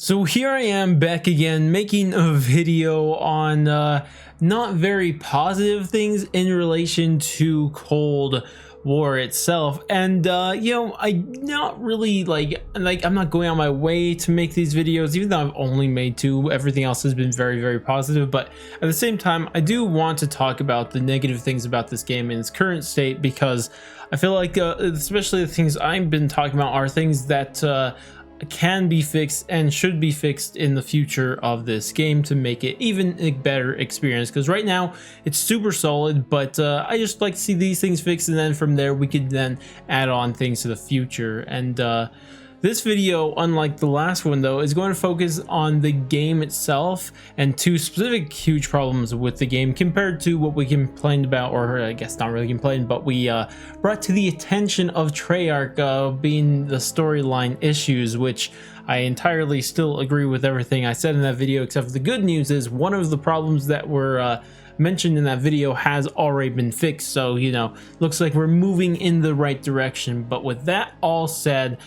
So here I am back again making a video on not very positive things in relation to Cold War itself, and I'm not really like I'm not going on my way to make these videos, even though I've only made two. Everything else has been very positive, but at the same time I do want to talk about the negative things about this game in its current state, because I feel like especially the things I've been talking about are things that can be fixed and should be fixed in the future of this game to make it even a better experience, because right now it's super solid, but I just like to see these things fixed, and then from there we could then add on things to the future. And this video, unlike the last one though, is going to focus on the game itself and two specific huge problems with the game compared to what we complained about, or I guess not really complained, but we brought to the attention of Treyarch, being the storyline issues, which I entirely still agree with everything I said in that video, except for the good news is one of the problems that were mentioned in that video has already been fixed. So, looks like we're moving in the right direction. But with that all said,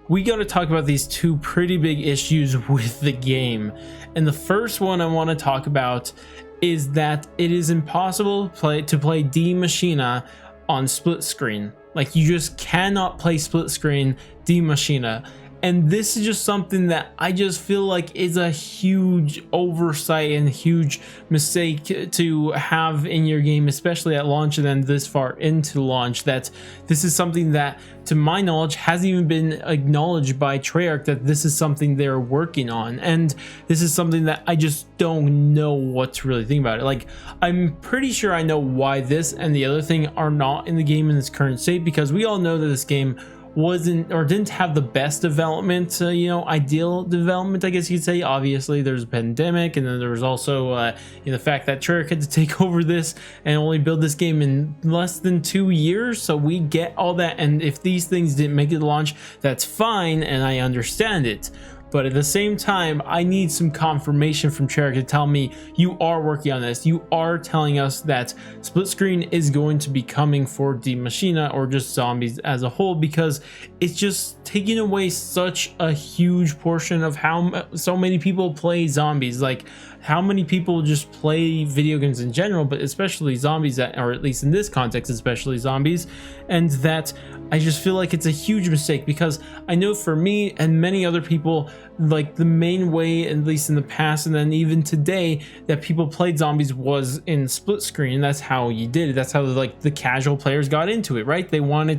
we got to talk about these two pretty big issues with the game. And the first one I want to talk about is that it is impossible to play Die Maschine on split screen. Like, you just cannot play split screen Die Maschine. And this is just something that I just feel like is a huge oversight and huge mistake to have in your game, especially at launch and then this far into launch. That this is something that, to my knowledge, hasn't even been acknowledged by Treyarch, that this is something they're working on. And this is something that I just don't know what to really think about it. Like, I'm pretty sure I know why this and the other thing are not in the game in its current state, because we all know that this game wasn't, or didn't have, the best development, ideal development, I guess you could say. Obviously there's a pandemic, and then there was also the fact that Treyarch had to take over this and only build this game in less than 2 years. So we get all that, and if these things didn't make it to launch, that's fine, and I understand it. But at the same time, I need some confirmation from Treyarch to tell me you are working on this. You are telling us that split screen is going to be coming for Die Maschine, or just zombies as a whole, because it's just taking away such a huge portion of how so many people play zombies. Like, how many people just play video games in general, but especially zombies, or at least in this context, especially zombies. And that I just feel like it's a huge mistake, because I know for me and many other people, like, the main way, at least in the past and then even today, that people played zombies was in split screen. That's how you did it. That's how the casual players got into it, right? They weren't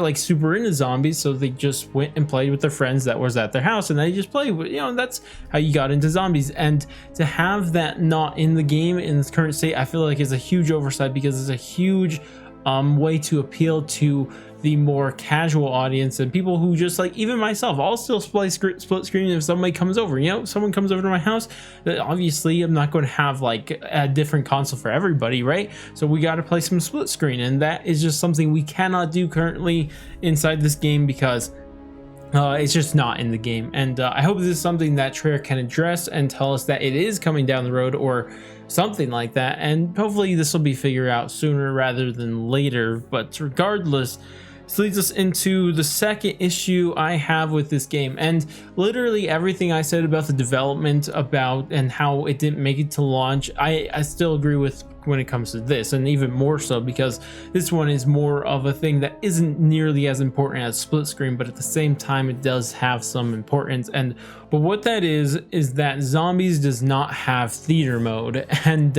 like super into zombies, so they just went and played with their friends that was at their house, and they just played. That's how you got into zombies. And to have that not in the game in its current state, I feel like is a huge oversight, because it's a huge way to appeal to the more casual audience and people who just, like, even myself, I'll still play split screen if somebody comes over. Someone comes over to my house, that obviously I'm not going to have like a different console for everybody, right? So we got to play some split screen, and that is just something we cannot do currently inside this game, because it's just not in the game. And I hope this is something that Treyarch can address and tell us that it is coming down the road, or something like that. And hopefully this will be figured out sooner rather than later. But regardless, this leads us into the second issue I have with this game. And literally everything I said about the development about and how it didn't make it to launch, I still agree with when it comes to this, and even more so because this one is more of a thing that isn't nearly as important as split screen, but at the same time it does have some importance. But what that is that zombies does not have theater mode, and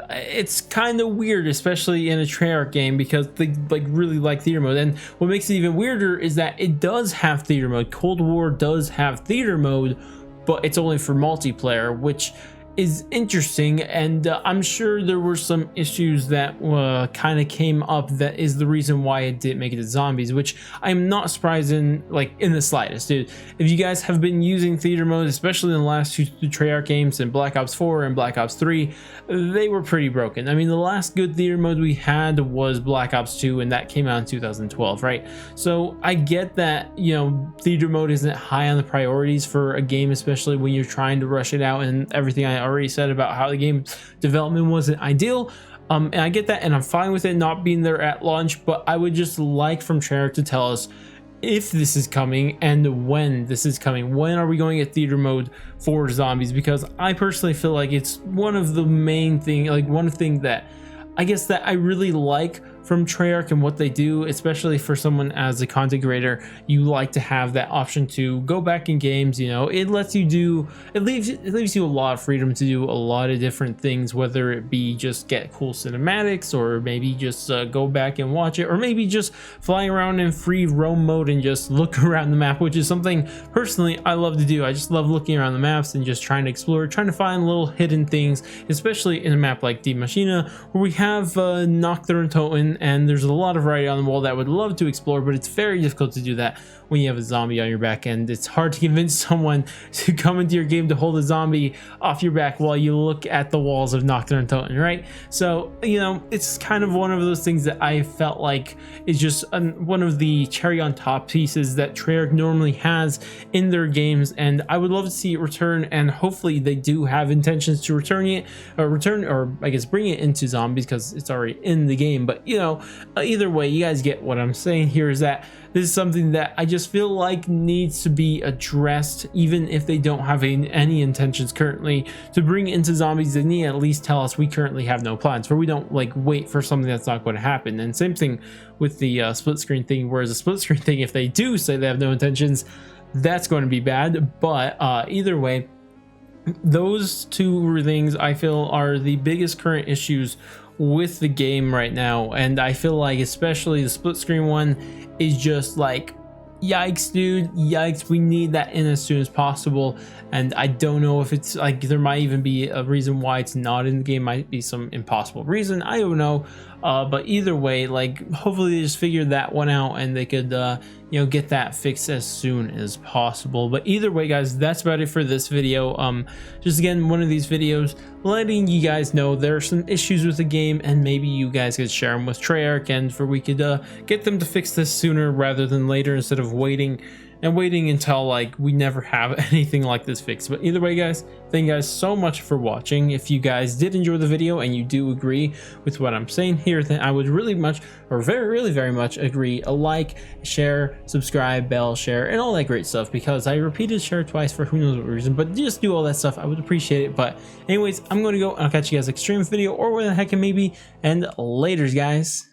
it's kind of weird, especially in a Treyarch game, because they really like theater mode. And what makes it even weirder is that it does have theater mode. Cold War does have theater mode, but it's only for multiplayer, which is interesting. And I'm sure there were some issues that kind of came up that is the reason why it didn't make it to zombies, which I'm not surprised in the slightest, dude. If you guys have been using theater mode, especially in the last two Treyarch games, in Black Ops 4 and Black Ops 3, they were pretty broken. I mean, the last good theater mode we had was Black Ops 2, and that came out in 2012, right? So I get that, theater mode isn't high on the priorities for a game, especially when you're trying to rush it out, and everything I already said about how the game development wasn't ideal. And I get that, and I'm fine with it not being there at launch, but I would just like from Treyarch to tell us if this is coming and when this is coming. When are we going at theater mode for zombies? Because I personally feel like it's one of the main thing, like one thing that I guess that I really like from Treyarch and what they do, especially for someone as a content creator. You like to have that option to go back in games. You know, it lets you do, it leaves you a lot of freedom to do a lot of different things, whether it be just get cool cinematics, or maybe just go back and watch it, or maybe just flying around in free roam mode and just look around the map, which is something personally I love to do. I just love looking around the maps and just trying to explore, trying to find little hidden things, especially in a map like Die Maschine, where we have Nocturne Toten, and there's a lot of variety on the wall that I would love to explore, but it's very difficult to do that when you have a zombie on your back, and it's hard to convince someone to come into your game to hold a zombie off your back while you look at the walls of Nocturne Toten, right? So, you know, it's kind of one of those things that I felt like is just one of the cherry on top pieces that Treyarch normally has in their games, and I would love to see it return, and hopefully they do have intentions to return it, or I guess bring it into zombies, because it's already in the game. But you know, either way, you guys get what I'm saying here, is that this is something that I just feel like needs to be addressed. Even if they don't have any intentions currently to bring it into zombies, they need to at least tell us we currently have no plans, where we don't like wait for something that's not going to happen. And same thing with the split screen thing, whereas a split screen thing, if they do say they have no intentions, that's going to be bad. But either way, those two things I feel are the biggest current issues with the game right now. And I feel like especially the split screen one is just like, yikes dude, yikes, we need that in as soon as possible. And I don't know if it's like, there might even be a reason why it's not in the game, might be some impossible reason, I don't know. But either way, like, hopefully they just figure that one out and they could you know, get that fixed as soon as possible. But either way guys, that's about it for this video. Just again, one of these videos letting you guys know there are some issues with the game, and maybe you guys could share them with Treyarch, and for we could get them to fix this sooner rather than later, instead of waiting until like we never have anything like this fixed. But either way guys, thank you guys so much for watching. If you guys did enjoy the video and you do agree with what I'm saying here, then I would really much, or very much agree, a like, share, subscribe, bell, share, and all that great stuff, because I repeated share twice for who knows what reason, but just do all that stuff, I would appreciate it. But anyways, I'm going to go, and I'll catch you guys next stream video, or where the heck it may be, and laters guys.